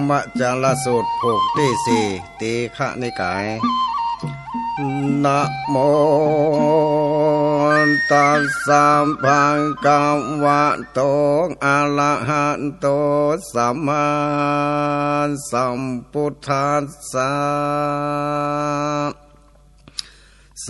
มจารสูตรผูกที่สี่ตีฆะนิกายนะโมตัสสะภะคะวะโตอะระหะโตสัมมาสัมพุทธัสสะโส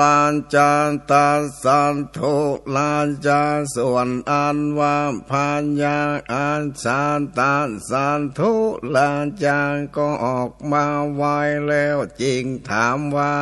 ลานจันตัสสันทุลานจาส่วนอันว่าพัญญาอันสันตัสสันทุลานจาก็ออกมาไว้แล้วจริงถามว่า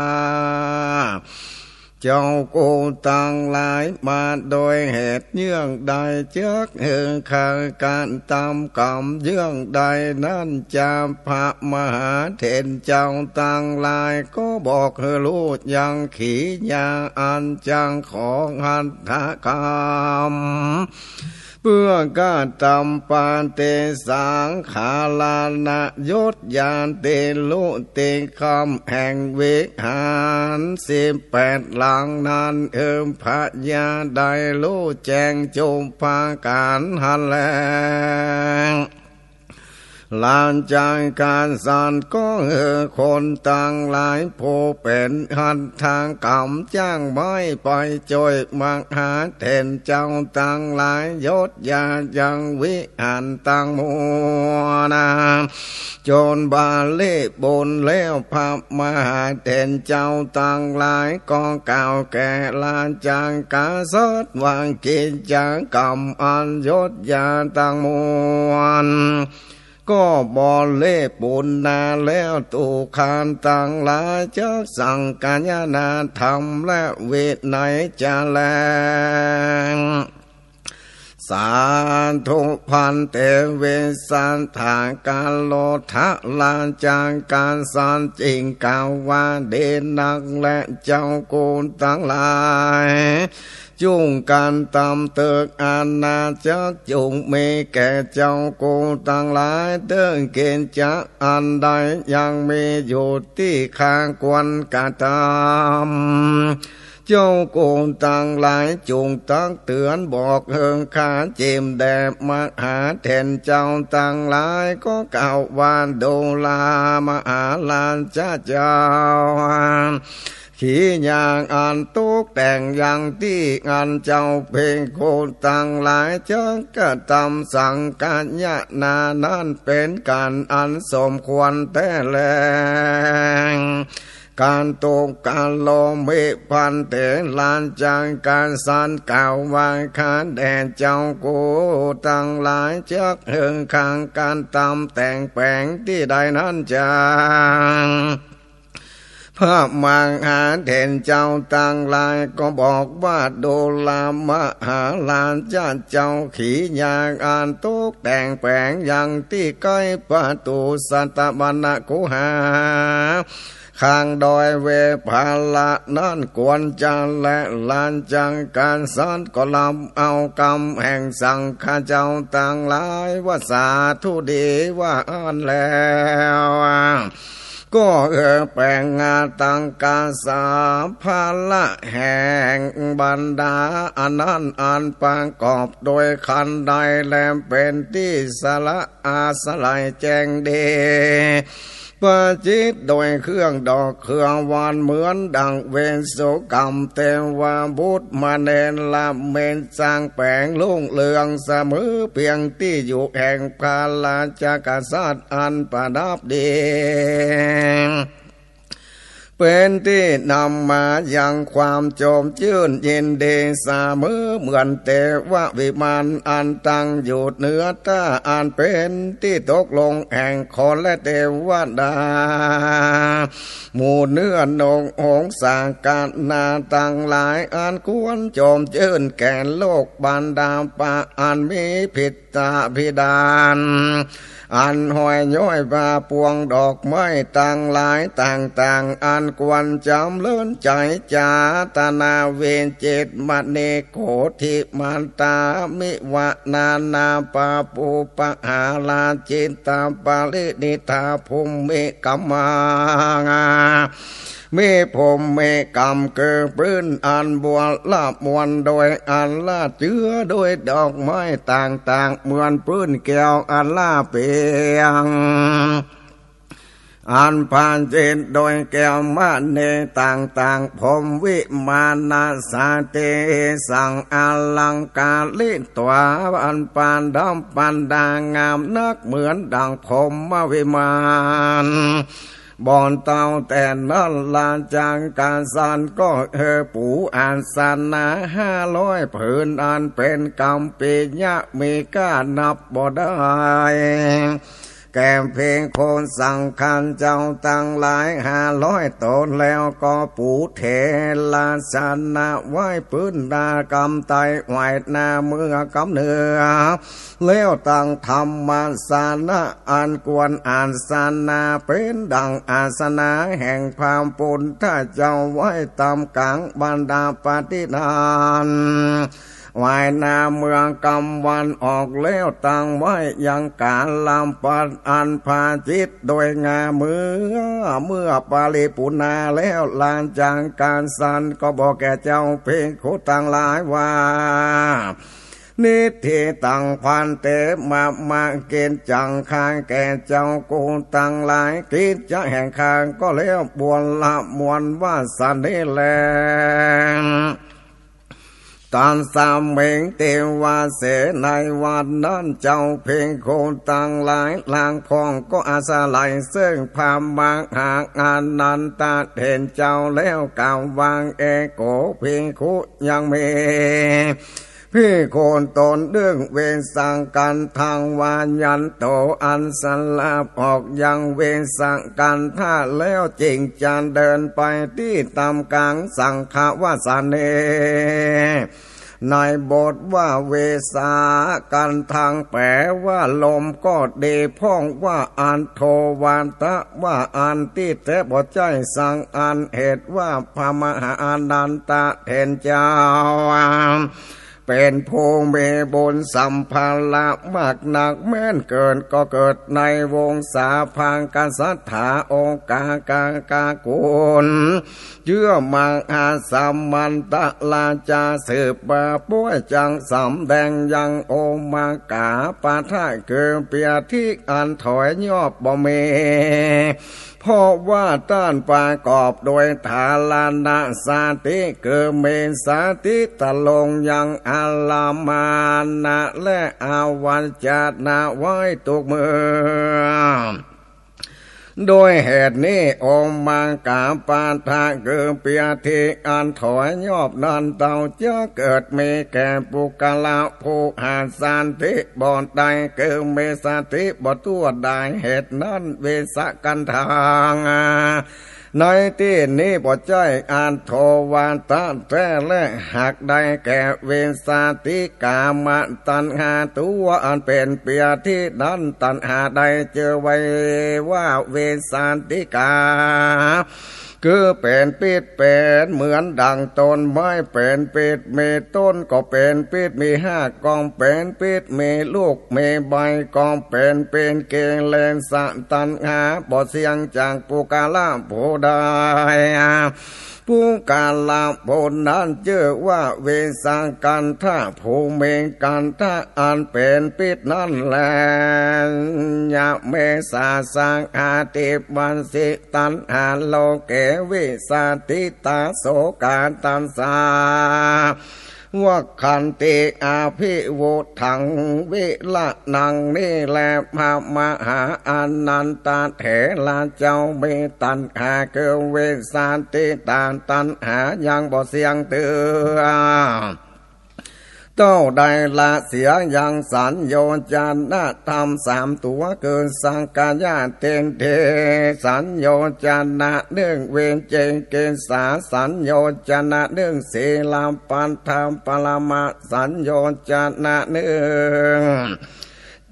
เจ้ากูตั้งหลายมาโดยเหตุเยื่องใดเจือกเหืองขังการตามกรรมเยื่องใดนั้นจะพระมหาเถรเจ้าตั้งหลายก็บอกให้รู้ยังขีญาอันจังของหัตถกรรมเพื่อการตำปานเตสังขาลานยศยานเตลุเตคำแห่งวิหาร18หลังนั้นพระญาได้รู้แจ้งจงพาการหันแลงลานจากการสานก็คนต่างหลายผู้เป็นหันทางกรรมจ้างไม้ไปจอยมังหาเทนเจ้าต่างหลายยศยายังวิหารต่างมัวนาจนบาลีบนแล้วพระมหาเทนเจ้าต่างหลายก็กล่าวแก่ลานจากกาสดวางกิจจกรรมอันยศยาต่างมวลก็บอเล่ปุณนาแล้วตุคานต่างหลายจักสั่งกัญญาณธรรมและเวทไหนจะแลงสาธุพันเตเวสันทางการโลทะลานจางการสานจริงกาววาเดนักและเจ้ากูลต่างหลายจุงการตามเติกอาณาจักจุงมีแก่เจ้ากูต่างหลายเดินเกณฑ์จักอันใดยังมีอยู่ที่ข้างกวนกาตามเจ้ากูต่างหลายจุงตั้งเตือนบอกเฮิงขาเจมแดบมหาเถรเจ้าต่างหลายก็กล่าววานโดลามหาลานเจ้าขี่อย่างอันตุกแต่งอย่างที่งานเจ้าเพลงโคต่างหลายจังกะตำสั่งกัญญาณานั้นเป็นการอันสมควรแต่แลงการตกการลมเมพันเตลานจางการสันกล่าววางคานแด่เจ้ากูตั้งหลายจักเฮืองข้างการตำแต่งแปลงที่ใดนั้นจางพระมังหาเถรเจ้าต่างหลายก็บอกว่าโดลามหาลานเจ้าขี่ยางอ่านตุกแต่งแปลงอย่างที่ใกล้ประตูสัตบรรกุหาข้างดอยเวภาละนั่นกวนจันและลานจังการสันก็ลำเอากรรมแห่งสังฆเจ้าต่างหลายว่าสาธุดีว่าอ่านแล้วก็แปลงงาตังกาสาภาละแห่งบรรดาอันนั้นอันประกอบโดยขันธ์ใดแลมเป็นที่สละอาสลัยแจงเดประจิตโดยเครื่องดอกเครื่องวานเหมือนดังเวนโสกรรมเทวาบุตรมาเนรละเมนสร้างแปลงลุ่งเรืองเสมอเพียงที่อยู่แห่งพาลาจากาสัตอันประดับดีเป็นที่นำมายังความโจมชื่นยินดีเสมอเหมือนเทววิมานอันตั้งอยู่เหนือตาอันเป็นที่ตกลงแห่งคนและเทวดาหมู่เนื้อนงองสางการนาตั้งหลายอันควรโจมชื่นแก่โลกบรรดาปะอันมีผิดตาพิดานอันห้อยย้อยบาปวงดอกไม้ต่างหลายต่างๆอันกวนจำเลื่อนใจจาตนาเวนเจตมเนโกธิมันตามิวะนานาปาปูปะหาลาจิตตาปาลินิทาภูมิกัมมัง มีผมมีกรรมเกิดพื้นอันบัวลาบมวลโดยอันลาเจือโดยดอกไม้ต่างๆเหมือนพื้นแก้วอันลาเปียงอันผ่านเจนโดยแก้วมาเนต่างๆผมวิมานาสาเตสังอลังกาลิตัวอันปานดำปันดางามนักเหมือนดังผมมาวิมานบอนเต้าแต่นั่นลานจางการสันก็ปูอ่านสันนา500ผืนอันเป็นกรรมปีญะมีก้านับบ่ได้แก่เพลงโคนสั่งคันเจ้าตั้งหลาย500ตนแล้วก็ปูเทลาสนะไว้พื้นดากรรมไตไหวนาเมื่อกำเนื้อแล้วตั้งธรรมสานะอันกวนอ่านสานาเป็นดังอาสนะแห่งพามปุณถ้าเจ้าไว้ตามกลางบรรดาปฏิทานวายนาเมืองกำวันออกแล้วตั้งไว้ยังการลำปัดอันพาจิตโดยงาเมื่อปาลิปุนาแล้วลานจางการสันก็บอกแก่เจ้าเพลงโคต่างหลายว่านิธิตังพันเตมาเกณฑ์จังคางแก่เจ้ากูตังหลายกิจจะแห่งคางก็แล้วบวนละมวลว่าสันนี้แลตอนสามเมงเทวาเสในวันนั้นเจ้าเพลงโคตังหลายลางพองก็อาศัยซึ่งพามบางหางานนันตาเห็นเจ้าแล้วกล่าววางโกเพลงคุยังเมพี่โคนตนเรื่องเวรสังกันทางวายันโตอันสลับออกยังเวรสังกันท่าแล้วจริงจันเดินไปที่ตามกลางสังขาวาสเนในบทว่าเวสากันทางแปลว่าลมก็เดพ่องว่าอันโทวันตะว่าอันที่แท้บ่ใจสังอันเหตุว่าพระมหาอนันตะเทนเจ้าเป็นผู้มีบุญสัมภาระมากหนักแม้นเกินก็เกิดในวงศาพังกษัตถาองค์กากุลเชื่อมังอาสัมมันตะลาจาสืบมาป่วยจังสำแดงยังโอมากาปาทะเกินเปียที่อันถอยยอบบ่เมเพราะว่าต้านประกอบโดยฐาลานะสาติเกิดเมสาติตะลงยังอาลามานะและอาวันจานะไว้ตุกมือโดยเหตุนี้องค์มังกาปาทะเกิดเปียทิอันถอยยอบนันเต่าจะเกิดมีแก่ปุกละผู้หาสันติบอดใดเกิดเมสติบอตัวใดเหตุนั้นเวสกันทางในที่นี้บ่ใจอ่านโทวาตะแท้และหากได้แก่เวสาติกามตัณหาตัวอันเป็นเปียที่นั้นตัณหาใดเจอไว้ว่าเวสาติกาคือเป็นปิดเป็นเหมือนดังต้นไม้เป็นปิดมีต้นก็เป็นปิดมี5กองเป็นปิดมีลูกมีใบกองเป็นเกเลนสะตัณหาบ่เสียงจากปุกาละโพดายผู้กาลาโพนั้นเชื่อว่าเวสังกันท่าผู้เมกันท่าอันเป็นปิดนั่นแลยะเมสาสังอาติบันสิตันหาโลเกวิสาติตาโสกาตันสาว่าขันติอาภิวุถังวิละนังนี่แลพระมหาอนันตเถระเจ้าเมตันหาเกเวสาติตันหายังบ่เสียงเตือเต้าใดละเสียยังสัญโยจนะธรรม3ตัวเกินสังกายาเตนเทสัญโยจนะเนื่องเวนเจงเกสาสัญโยจนะเนื่องศีลปันธรรมปรมาสัญโยจนะเนื่อง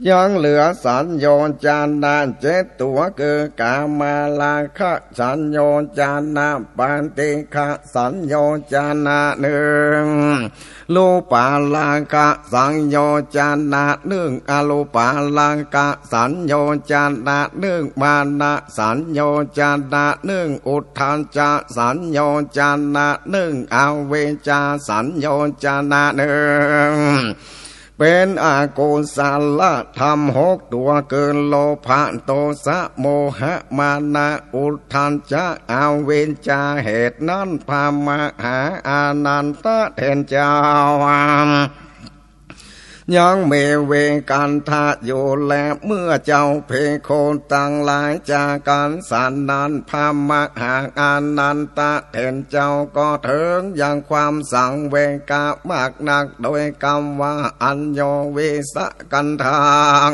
ยังเหลือสัญโยจานะ7ตัวคือกามาราคะสัญโยจานะปันติฆะสัญโยจานะ1รูปาราคะสัญโยจานะ1อรูปาราคะสัญโยจานะ1มานะสัญโยจานะ1อุทธัจจะสัญโยจานะ1อเวจาสัญโยจานะ1เป็นอากุศลธรรม6ตัวเกินโลภะโทสะโมหะมานะอุทธัจจะอเวชชาเหตุนั้นพามหาอานันตเถรเจ้ายังเมเวกันทะอยู่และเมื่อเจ้าเพโคตั้งหลายจากการสันนันพามหาอานันตเถรเจ้าก็ถึงยังความสังเวกามากนักโดยคำว่าอัญโยเวสกันทาง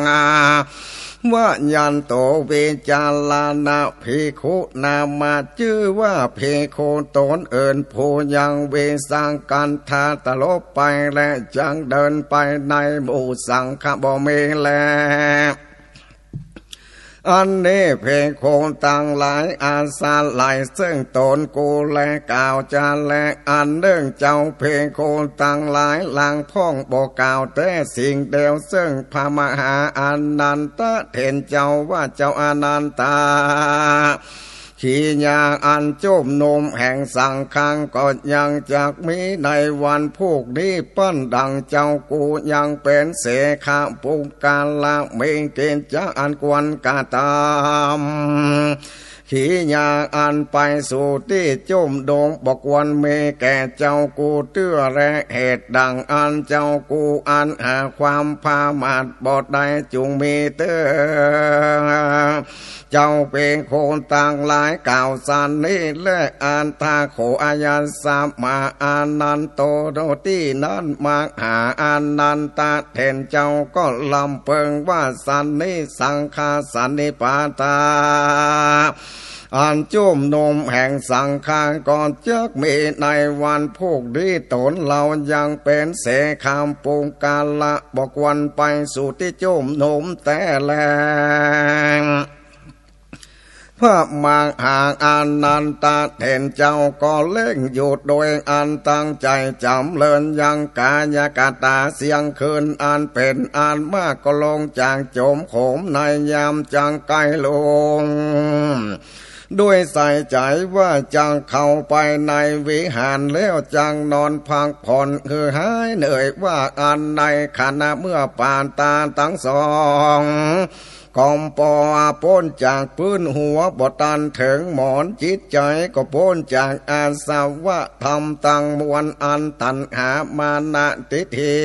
ว่ายันโตเวจาลานาภิกขุนามาชื่อว่าภิกขุตนเอิญผู้ยังเวสังกันทาตลบไปและจังเดินไปในหมู่สังฆบเมแลอันนี้เพลงโคตั้งหลายอาสาหลายซึ่งตนกูและกล่าวจะและอันเรื่องเจ้าเพลงโคตั้งหลายลางพ่องบอกกล่าวแต่สิ่งเดียวซึ่งพระมหาอนันตเถรเจ้าว่าเจ้าอนันตาขีญาอันจุ่มนมแห่งสังฆังก็ยังจากมีในวันพวกนี้ปั้นดังเจ้ากูยังเป็นเสขะปุกกาละเมเกณฑ์จะอันกวนกาตามขีญาอันไปสู่ที่จุ่มดงบอกวันเมแก่เจ้ากูเตื้อแระเหตุดังอันเจ้ากูอันหาความพามาดบอดใดจุงมีเตื้อเจ้าเป็นโคนต่างหลายกล่าวสันนี้และอันทาโขอายันสามมาอานันโตโดที่นั้นมาหาอานันตเถรเจ้าก็ลำเพิงว่าสันนี้สังฆาสันนิปาตาอันจุ่มนมแห่งสังฆาก่อนจักมีในวันพวกนี้ตนเรายังเป็นเสขามปุงกาละบอกวันไปสู่ที่จุ่มนมแต่แลงพระมหาอานันตเถรเจ้าก็เล่งหยุดโดยอันตั้งใจจำเลินยังกายกตาเสียงคืนอันเป็นอันมากก็ลงจากโจมโขมในยามจังไกลลงด้วยใส่ใจว่าจังเข้าไปในวิหารแล้วจังนอนพักผ่อนคือหายเหนื่อยว่าอันในขณะเมื่อปานตาทั้งสองกอมปอพ้นจากพื้นหัวบตันถึงหมอนจิตใจก็พ้นจากอาสวะธรรมตั้งมวลอันตัณหามานะทิฏฐิ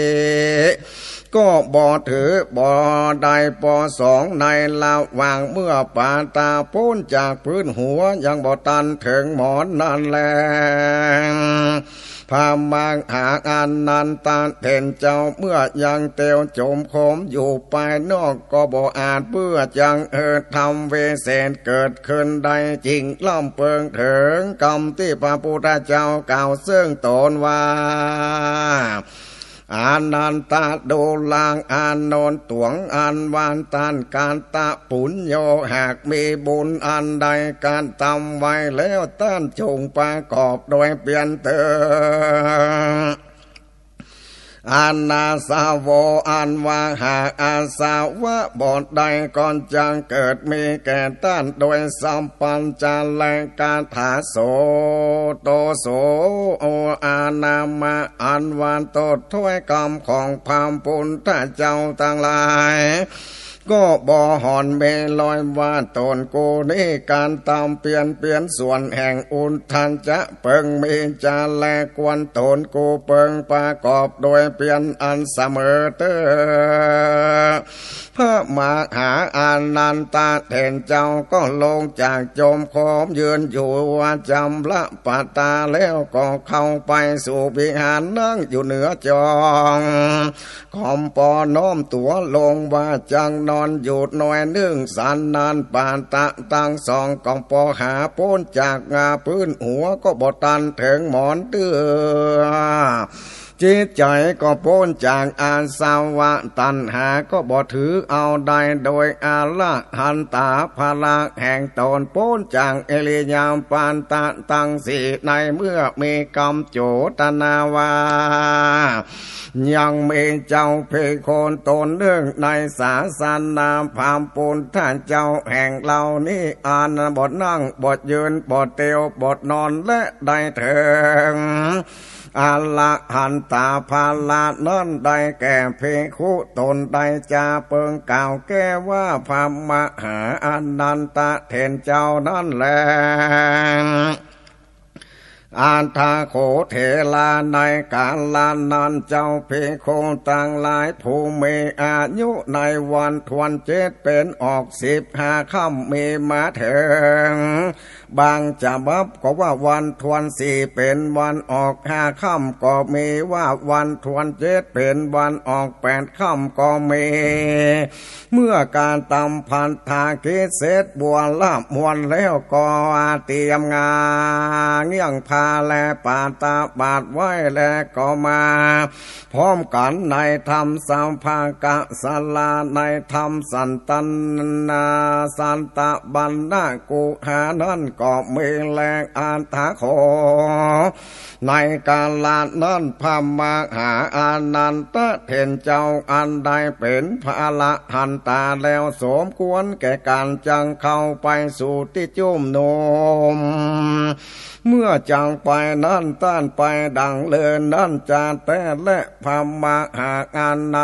ก็บ่ถือบ่ได้ปอสองในละวางเมื่อปาตาพ้นจากพื้นหัวยังบ่ตันถึงหมอนนั่นแลพามังหาอานันตเถรเจ้าเมื่อยังเตียวโจมโคมอยู่ภายนอกก็บ่อาจเพื่อจังทำเวเศษเกิดขึ้นได้จริงล่ำเปิงถึงกรรมที่พระพุทธเจ้ากล่าวซึ่งตนว่าอานันตาโดลางอานนตวงอันวานตานการตะปุญโยหากมีบุญอันใดการทำไว้แล้วต้านจงประกอบโดยเปลี่ยนเติมอานาสาวอันวาหาอาสาวะบทใดก่อนจังเกิดมีแก่ต้านโดยสัมปัญจแลกาถาโสโตโสโออานามาอันวานโตถ้วยกรรมของพามปุณถ้าเจ้าต่างหลายก็บ่หอนเมลอยว่าตนกูนี้การตามเปลี่ยนส่วนแห่งอุทธัจจะเปิงมีจาแลกวนตนกูเปิงประกอบโดยเปลี่ยนอันเสมอเตอพระมหาอานันตเถรเจ้าก็ลงจากโจมโคมยืนอยู่ว่าจำละปาตาแล้วก็เข้าไปสู่วิหารนั่งอยู่เหนือจองคอมปอน้อมตัวลงว่าจังนอนหยุดหน่อยนึ่งสันนานปานตะตั้งสองกองปอหาพ้นจากงาพื้นหัวก็บตันถึงหมอนเตื้อ จิตใจก็พ้นจากอาสวะตัณหาก็บ่ถือเอาใดโดยอาละหันตาภาละแห่งตนพ้นจากเอริยามปานตะตังสีในเมื่อมีกรรมโจตนาวายังมีเจ้าเพโคนตนเรื่องในศาสนาพามปุณท่านเจ้าแห่งเหล่านี้อ่านบทนั่งบทยืนบทเตียวบทนอนและได้เถิงอาละหันตาภาลานั่นได้แก่เพคุตนได้จาเปิงกล่าวแก้ว่าพามมหาอนันตะเทนเจ้านั่นแลอันทาโขเถลาในกาลานันเจ้าเพโคต่างหลายผู้มีอายุในวันทวนเจ็ดเป็นออก15 ค่ำมีมาเถิงบางจะบับก็ว่าวันทวน4เป็นวันออก5 ค่ำก็มีว่าวันทวนเจ็ดเป็นวันออก8 ค่ำก็มีเมื่อการตำพันธากิจเสร็จบัวลาบมวลแล้วก็เตรียมงานเงี้ยงพาแลปาตาบาดไว้แลก็มาพร้อมกันในธรรมสัมภากะสลาในธรรมสันตันนาสันตะบันนากุหานั้นก็มีแรงอันทาโขในกาลนั้นพามหาอานันตะเถนเจ้าอันใดเป็นพระละหันตาแล้วสมควรแก่การจังเข้าไปสู่ที่จุ่มนมเมื่อจังไปนั่นต้านไปดังเลินนั่นจาแต่และพามหาอานัน